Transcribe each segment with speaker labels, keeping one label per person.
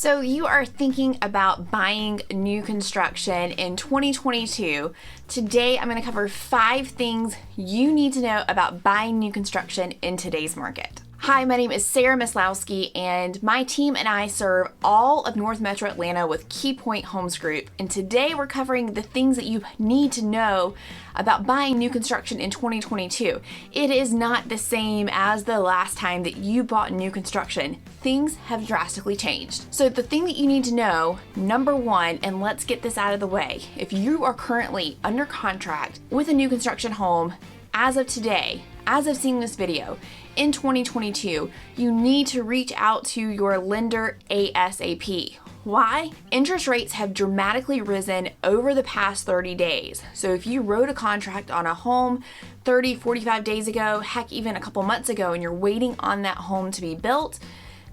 Speaker 1: So you are thinking about buying new construction in 2022. Today I'm going to cover 5 things you need to know about buying new construction in today's market. Hi, my name is Sarah Maslowski, and my team and I serve all of North Metro Atlanta with KeyPoint Homes Group. And today we're covering the things that you need to know about buying new construction in 2022. It is not the same as the last time that you bought new construction. Things have drastically changed. So the thing that you need to know, number one, and let's get this out of the way, if you are currently under contract with a new construction home, as of today, as of seeing this video, in 2022, you need to reach out to your lender ASAP. Why? Interest rates have dramatically risen over the past 30 days. So if you wrote a contract on a home 30, 45 days ago, heck, even a couple months ago, and you're waiting on that home to be built,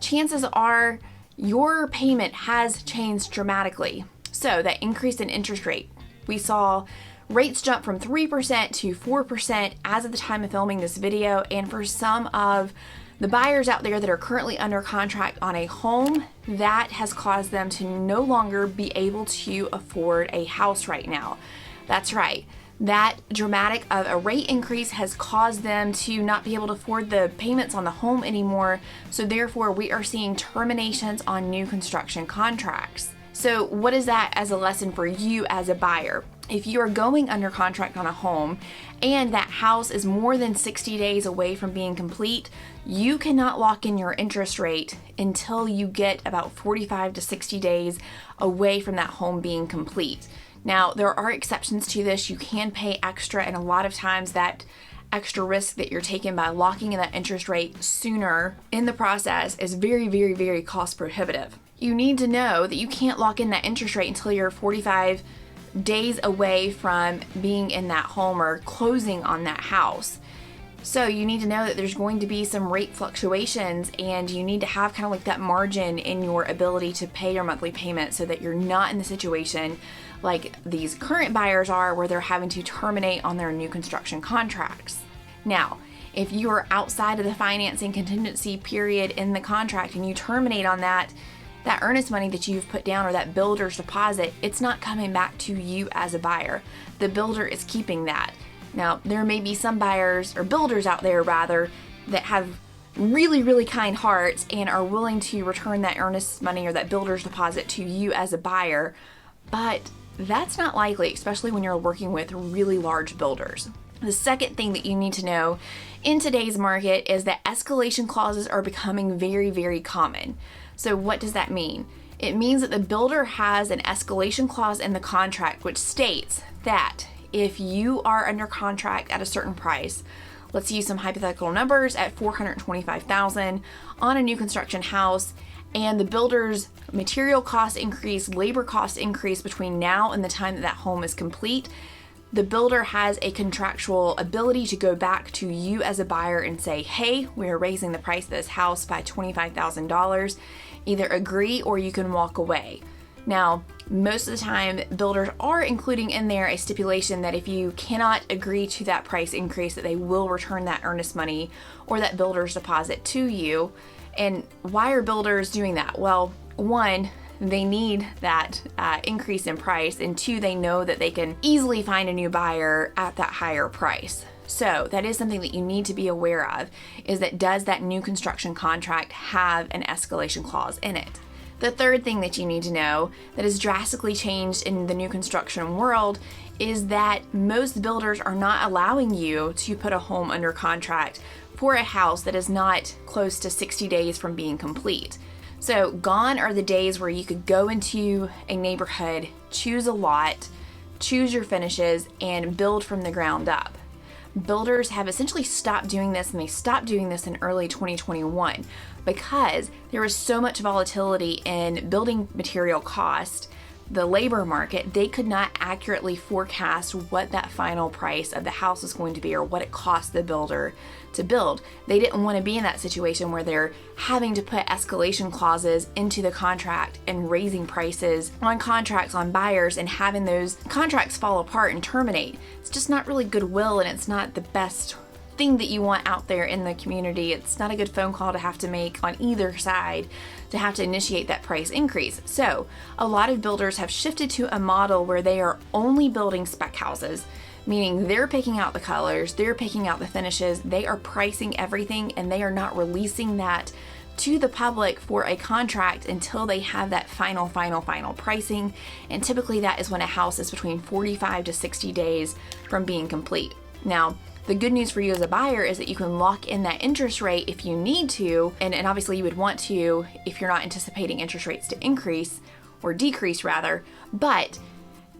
Speaker 1: chances are your payment has changed dramatically. So that increase in interest rate, we saw rates jump from 3% to 4% as of the time of filming this video, and for some of the buyers out there that are currently under contract on a home, that has caused them to no longer be able to afford a house right now. That's right. That dramatic of a rate increase has caused them to not be able to afford the payments on the home anymore, so therefore we are seeing terminations on new construction contracts. So what is that as a lesson for you as a buyer? If you are going under contract on a home and that house is more than 60 days away from being complete, you cannot lock in your interest rate until you get about 45 to 60 days away from that home being complete. Now, there are exceptions to this. You can pay extra, and a lot of times that extra risk that you're taking by locking in that interest rate sooner in the process is very, very, very cost prohibitive. You need to know that you can't lock in that interest rate until you're 45 days away from being in that home or closing on that house. So you need to know that there's going to be some rate fluctuations, and you need to have kind of like that margin in your ability to pay your monthly payment so that you're not in the situation like these current buyers are where they're having to terminate on their new construction contracts. Now, if you are outside of the financing contingency period in the contract and you terminate on that earnest money that you've put down or that builder's deposit, it's not coming back to you as a buyer. The builder is keeping that. Now, there may be some buyers or builders out there rather that have really, really kind hearts and are willing to return that earnest money or that builder's deposit to you as a buyer, but that's not likely, especially when you're working with really large builders. The second thing that you need to know in today's market is that escalation clauses are becoming very, very common. So what does that mean? It means that the builder has an escalation clause in the contract which states that if you are under contract at a certain price, let's use some hypothetical numbers, at $425,000 on a new construction house, and the builder's material cost increase, labor cost increase between now and the time that that home is complete, the builder has a contractual ability to go back to you as a buyer and say, hey, we're raising the price of this house by $25,000. Either agree or you can walk away. Now, most of the time, builders are including in there a stipulation that if you cannot agree to that price increase, that they will return that earnest money or that builder's deposit to you. And why are builders doing that? Well, one, they need that increase in price, and two, they know that they can easily find a new buyer at that higher price. So that is something that you need to be aware of, is that does that new construction contract have an escalation clause in it? The third thing that you need to know that has drastically changed in the new construction world is that most builders are not allowing you to put a home under contract for a house that is not close to 60 days from being complete. So gone are the days where you could go into a neighborhood, choose a lot, choose your finishes, and build from the ground up. Builders have essentially stopped doing this, and they stopped doing this in early 2021 because there was so much volatility in building material cost, the labor market. They could not accurately forecast what that final price of the house was going to be or what it cost the builder to build. They didn't want to be in that situation where they're having to put escalation clauses into the contract and raising prices on contracts on buyers and having those contracts fall apart and terminate. It's just not really goodwill, and it's not the best thing that you want out there in the community. It's not a good phone call to have to make on either side. to have to initiate that price increase. So a lot of builders have shifted to a model where they are only building spec houses, meaning they're picking out the colors, they're picking out the finishes, they are pricing everything, and they are not releasing that to the public for a contract until they have that final pricing. And typically that is when a house is between 45 to 60 days from being complete. Now, the good news for you as a buyer is that you can lock in that interest rate if you need to, and obviously you would want to if you're not anticipating interest rates to increase or decrease rather, but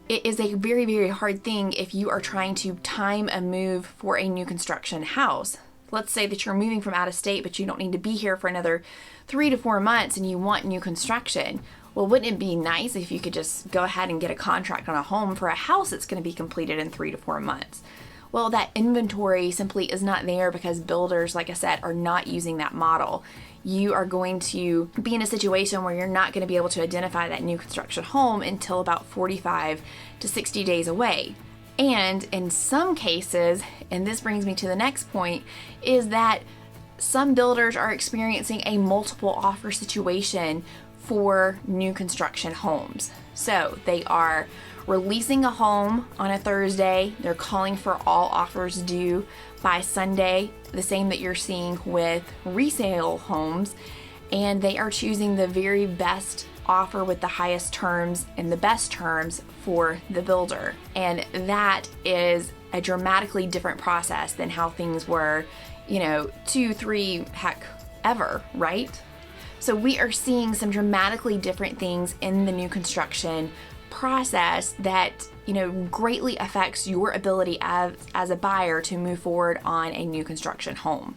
Speaker 1: it is a very, very hard thing if you are trying to time a move for a new construction house. Let's say that you're moving from out of state, but you don't need to be here for another 3 to 4 months and you want new construction. Well, wouldn't it be nice if you could just go ahead and get a contract on a home for a house that's going to be completed in 3 to 4 months? Well, that inventory simply is not there because builders, like I said, are not using that model. You are going to be in a situation where you're not going to be able to identify that new construction home until about 45 to 60 days away. And in some cases, and this brings me to the next point, is that some builders are experiencing a multiple offer situation for new construction homes. So they are releasing a home on a Thursday, they're calling for all offers due by Sunday, the same that you're seeing with resale homes, and they are choosing the very best offer with the highest terms and the best terms for the builder. And that is a dramatically different process than how things were, 2, 3, heck, ever, right? So we are seeing some dramatically different things in the new construction process that greatly affects your ability as a buyer to move forward on a new construction home.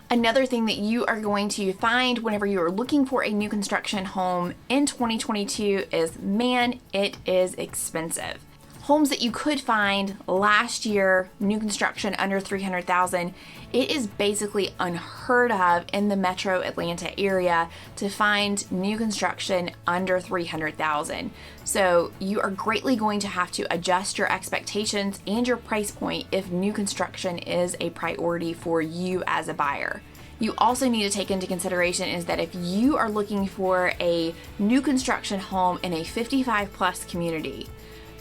Speaker 1: Another thing that you are going to find whenever you are looking for a new construction home in 2022 is, man, it is expensive. Homes that you could find last year, new construction under $300,000, it is basically unheard of in the metro Atlanta area to find new construction under $300,000. So you are greatly going to have to adjust your expectations and your price point if new construction is a priority for you as a buyer. You also need to take into consideration is that if you are looking for a new construction home in a 55 plus community,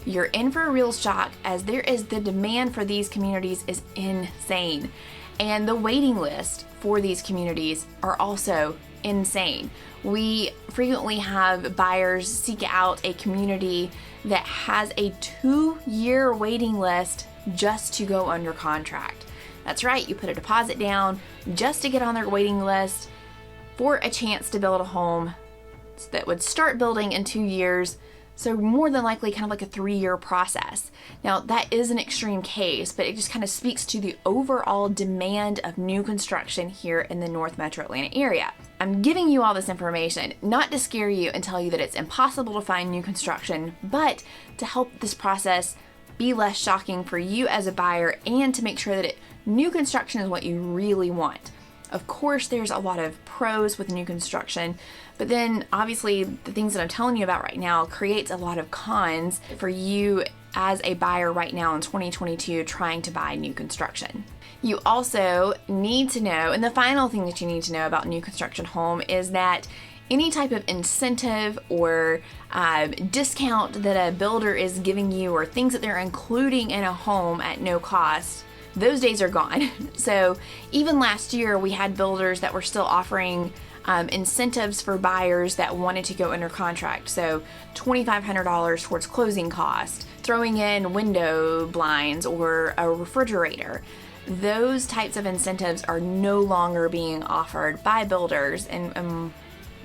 Speaker 1: you're in for a real shock, as the demand for these communities is insane. And the waiting list for these communities are also insane. We frequently have buyers seek out a community that has a 2-year waiting list just to go under contract. That's right, you put a deposit down just to get on their waiting list for a chance to build a home that would start building in 2 years. So more than likely kind of like a 3-year process. Now that is an extreme case, but it just kind of speaks to the overall demand of new construction here in the North Metro Atlanta area. I'm giving you all this information not to scare you and tell you that it's impossible to find new construction, but to help this process be less shocking for you as a buyer and to make sure that new construction is what you really want. Of course, there's a lot of pros with new construction, but then obviously the things that I'm telling you about right now creates a lot of cons for you as a buyer right now in 2022 trying to buy new construction. You also need to know, and the final thing that you need to know about new construction home is that any type of incentive or discount that a builder is giving you or things that they're including in a home at no cost, those days are gone. So even last year we had builders that were still offering incentives for buyers that wanted to go under contract. So $2,500 towards closing cost, throwing in window blinds or a refrigerator. Those types of incentives are no longer being offered by builders, and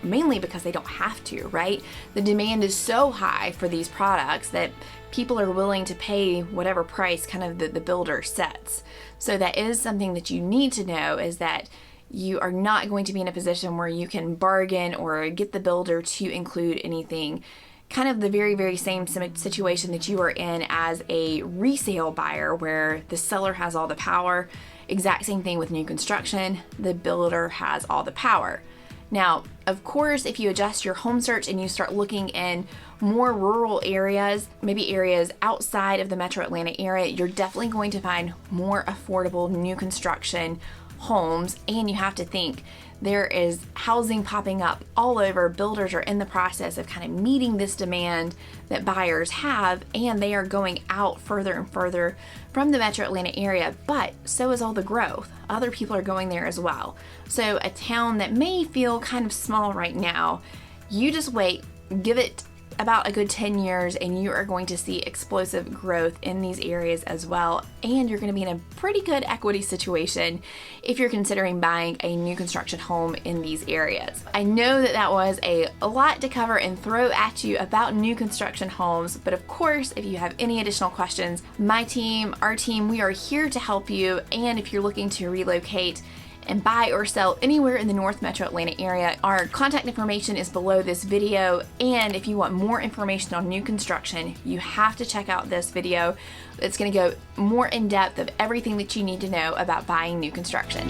Speaker 1: mainly because they don't have to, right? The demand is so high for these products that people are willing to pay whatever price kind of the builder sets. So that is something that you need to know, is that you are not going to be in a position where you can bargain or get the builder to include anything. Kind of the very, very same situation that you are in as a resale buyer, where the seller has all the power. Exact same thing with new construction. The builder has all the power. Now, of course, if you adjust your home search and you start looking in more rural areas, maybe areas outside of the metro Atlanta area, you're definitely going to find more affordable new construction homes, and you have to think there is housing popping up all over. Builders are in the process of kind of meeting this demand that buyers have, and they are going out further and further from the metro Atlanta area, but so is all the growth. Other people are going there as well. So a town that may feel kind of small right now, you just wait, give it about a good 10 years and you are going to see explosive growth in these areas as well, and you're going to be in a pretty good equity situation if you're considering buying a new construction home in these areas. I know that that was a lot to cover and throw at you about new construction homes, but of course, if you have any additional questions, my team, our team, we are here to help you. And if you're looking to relocate and buy or sell anywhere in the North Metro Atlanta area, our contact information is below this video. And if you want more information on new construction, you have to check out this video. It's going to go more in depth of everything that you need to know about buying new construction.